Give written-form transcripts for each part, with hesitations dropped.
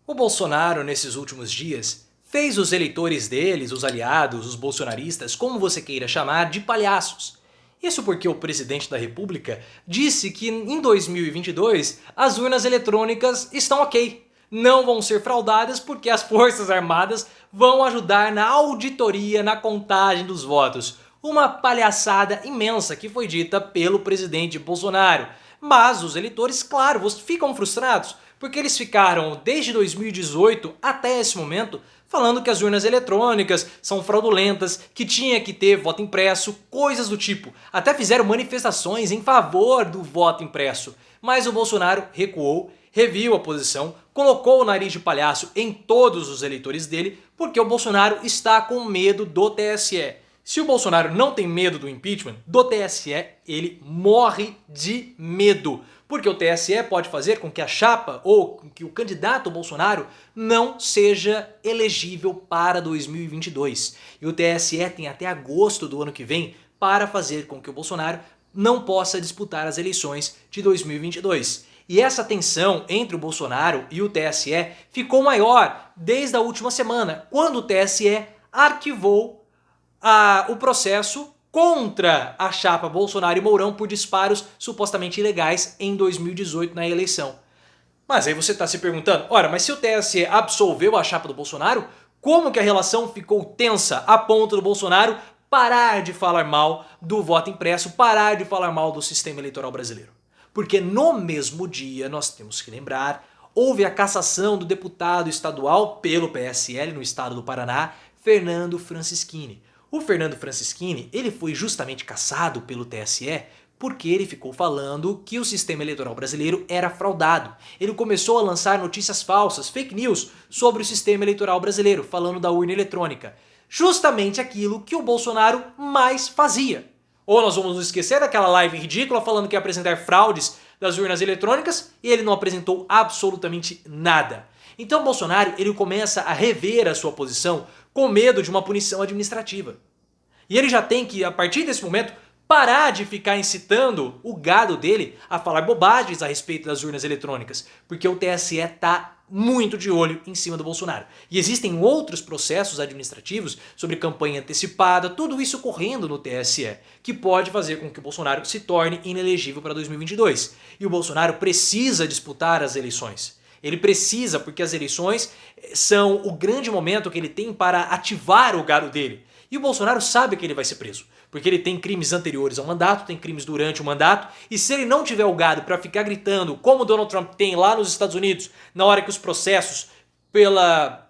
O Bolsonaro, nesses últimos dias, fez os eleitores deles, os aliados, os bolsonaristas, como você queira chamar, de palhaços. Isso porque o presidente da República disse que em 2022 as urnas eletrônicas estão ok. Não vão ser fraudadas porque as Forças Armadas vão ajudar na auditoria, na contagem dos votos. Uma palhaçada imensa que foi dita pelo presidente Bolsonaro. Mas os eleitores, claro, ficam frustrados porque eles ficaram desde 2018 até esse momento falando que as urnas eletrônicas são fraudulentas, que tinha que ter voto impresso, coisas do tipo. Até fizeram manifestações em favor do voto impresso. Mas o Bolsonaro recuou, reviu a posição, colocou o nariz de palhaço em todos os eleitores dele, porque o Bolsonaro está com medo do TSE. Se o Bolsonaro não tem medo do impeachment, do TSE ele morre de medo. Porque o TSE pode fazer com que a chapa ou com que o candidato Bolsonaro não seja elegível para 2022. E o TSE tem até agosto do ano que vem para fazer com que o Bolsonaro não possa disputar as eleições de 2022. E essa tensão entre o Bolsonaro e o TSE ficou maior desde a última semana, quando o TSE arquivou o processo contra a chapa Bolsonaro e Mourão por disparos supostamente ilegais em 2018 na eleição. Mas aí você está se perguntando, ora, mas se o TSE absolveu a chapa do Bolsonaro, como que a relação ficou tensa a ponto do Bolsonaro parar de falar mal do voto impresso, parar de falar mal do sistema eleitoral brasileiro? Porque no mesmo dia, nós temos que lembrar, houve a cassação do deputado estadual pelo PSL no estado do Paraná, Fernando Francischini. O Fernando Francischini, ele foi justamente cassado pelo TSE porque ele ficou falando que o sistema eleitoral brasileiro era fraudado. Ele começou a lançar notícias falsas, fake news, sobre o sistema eleitoral brasileiro, falando da urna eletrônica. Justamente aquilo que o Bolsonaro mais fazia. Ou nós vamos nos esquecer daquela live ridícula falando que ia apresentar fraudes das urnas eletrônicas e ele não apresentou absolutamente nada. Então Bolsonaro ele começa a rever a sua posição com medo de uma punição administrativa. E ele já tem que, a partir desse momento, parar de ficar incitando o gado dele a falar bobagens a respeito das urnas eletrônicas, porque o TSE está muito de olho em cima do Bolsonaro. E existem outros processos administrativos sobre campanha antecipada, tudo isso correndo no TSE, que pode fazer com que o Bolsonaro se torne inelegível para 2022. E o Bolsonaro precisa disputar as eleições. Ele precisa, porque as eleições são o grande momento que ele tem para ativar o gado dele. E o Bolsonaro sabe que ele vai ser preso, porque ele tem crimes anteriores ao mandato, tem crimes durante o mandato, e se ele não tiver o gado para ficar gritando, como o Donald Trump tem lá nos Estados Unidos, na hora que os processos pela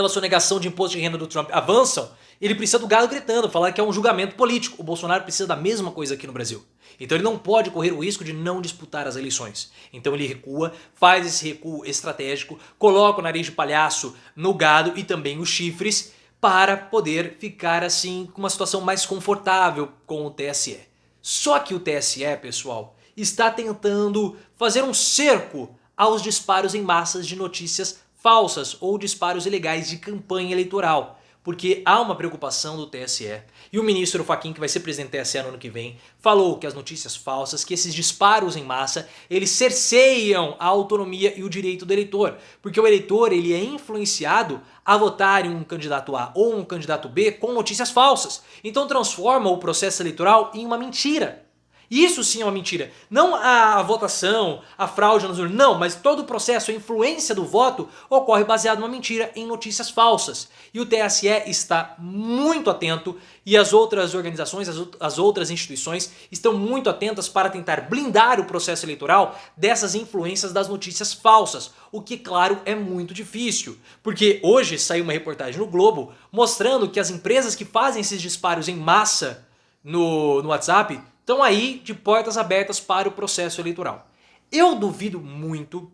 sonegação de imposto de renda do Trump avançam, ele precisa do gado gritando, falar que é um julgamento político. O Bolsonaro precisa da mesma coisa aqui no Brasil. Então ele não pode correr o risco de não disputar as eleições. Então ele recua, faz esse recuo estratégico, coloca o nariz de palhaço no gado e também os chifres para poder ficar assim com uma situação mais confortável com o TSE. Só que o TSE, pessoal, está tentando fazer um cerco aos disparos em massas de notícias falsas ou disparos ilegais de campanha eleitoral. Porque há uma preocupação do TSE e o ministro Fachin, que vai ser presidente do TSE no ano que vem, falou que as notícias falsas, que esses disparos em massa, eles cerceiam a autonomia e o direito do eleitor. Porque o eleitor ele é influenciado a votar em um candidato A ou um candidato B com notícias falsas. Então transforma o processo eleitoral em uma mentira. Isso sim é uma mentira. Não a votação, a fraude nas urnas, não, mas todo o processo, a influência do voto ocorre baseado numa mentira, em notícias falsas. E o TSE está muito atento e as outras organizações, as outras instituições estão muito atentas para tentar blindar o processo eleitoral dessas influências das notícias falsas. O que, claro, é muito difícil. Porque hoje saiu uma reportagem no Globo mostrando que as empresas que fazem esses disparos em massa no WhatsApp estão aí de portas abertas para o processo eleitoral. Eu duvido muito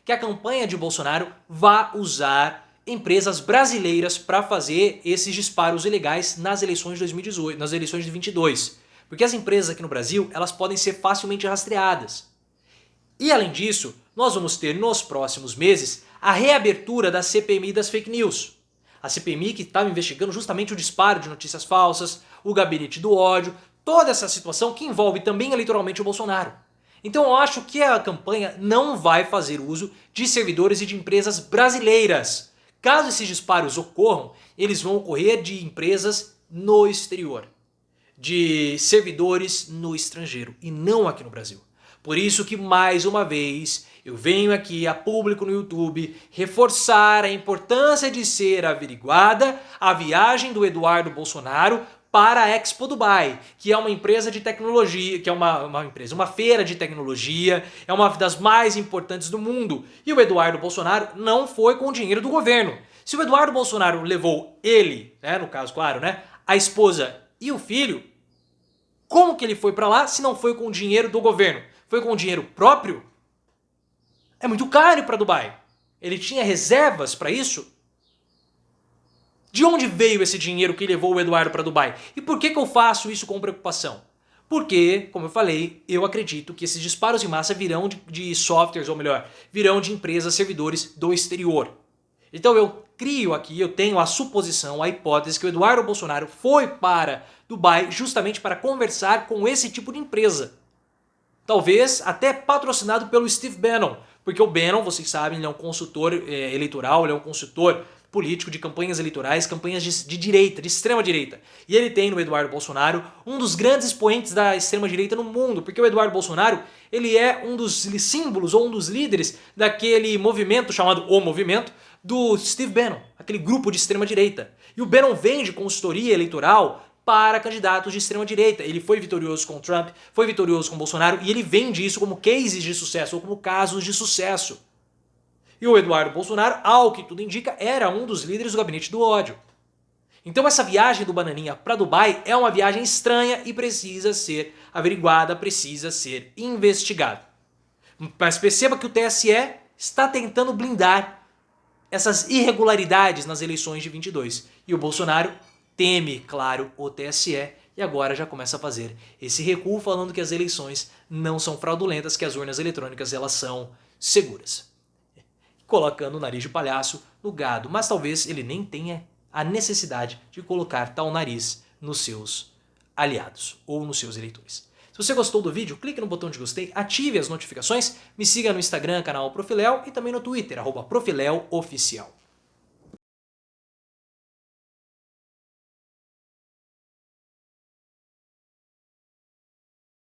que a campanha de Bolsonaro vá usar empresas brasileiras para fazer esses disparos ilegais nas eleições de 2018, nas eleições de 22. Porque as empresas aqui no Brasil, elas podem ser facilmente rastreadas. E além disso, nós vamos ter nos próximos meses a reabertura da CPMI das fake news. A CPMI que estava investigando justamente o disparo de notícias falsas, o gabinete do ódio, toda essa situação que envolve também eleitoralmente o Bolsonaro. Então eu acho que a campanha não vai fazer uso de servidores e de empresas brasileiras. Caso esses disparos ocorram, eles vão ocorrer de empresas no exterior, de servidores no estrangeiro e não aqui no Brasil. Por isso que, mais uma vez, eu venho aqui a público no YouTube reforçar a importância de ser averiguada a viagem do Eduardo Bolsonaro para a Expo Dubai, que é uma empresa de tecnologia, que é uma feira de tecnologia, é uma das mais importantes do mundo. E o Eduardo Bolsonaro não foi com o dinheiro do governo. Se o Eduardo Bolsonaro levou ele, no caso, claro, a esposa e o filho, como que ele foi para lá se não foi com o dinheiro do governo? Foi com o dinheiro próprio? É muito caro para Dubai. Ele tinha reservas para isso? De onde veio esse dinheiro que levou o Eduardo para Dubai? E por que eu faço isso com preocupação? Porque, como eu falei, eu acredito que esses disparos em massa virão de softwares, ou melhor, virão de empresas, servidores do exterior. Então eu crio aqui, eu tenho a suposição, a hipótese que o Eduardo Bolsonaro foi para Dubai justamente para conversar com esse tipo de empresa. Talvez até patrocinado pelo Steve Bannon, porque o Bannon, vocês sabem, ele é um consultor eleitoral, ele é um consultor político de campanhas eleitorais, campanhas de direita, de extrema direita. E ele tem no Eduardo Bolsonaro um dos grandes expoentes da extrema direita no mundo, porque o Eduardo Bolsonaro, ele é um dos símbolos ou um dos líderes daquele movimento chamado O Movimento do Steve Bannon, aquele grupo de extrema direita. E o Bannon vende consultoria eleitoral para candidatos de extrema direita. Ele foi vitorioso com Trump, foi vitorioso com Bolsonaro e ele vende isso como cases de sucesso ou como casos de sucesso. E o Eduardo Bolsonaro, ao que tudo indica, era um dos líderes do gabinete do ódio. Então essa viagem do Bananinha para Dubai é uma viagem estranha e precisa ser averiguada, precisa ser investigada. Mas perceba que o TSE está tentando blindar essas irregularidades nas eleições de 22. E o Bolsonaro teme, claro, o TSE e agora já começa a fazer esse recuo falando que as eleições não são fraudulentas, que as urnas eletrônicas elas são seguras. Colocando o nariz de palhaço no gado, mas talvez ele nem tenha a necessidade de colocar tal nariz nos seus aliados ou nos seus eleitores. Se você gostou do vídeo, clique no botão de gostei, ative as notificações, me siga no Instagram, canal Profiléu e também no Twitter, @ProfiléuOficial.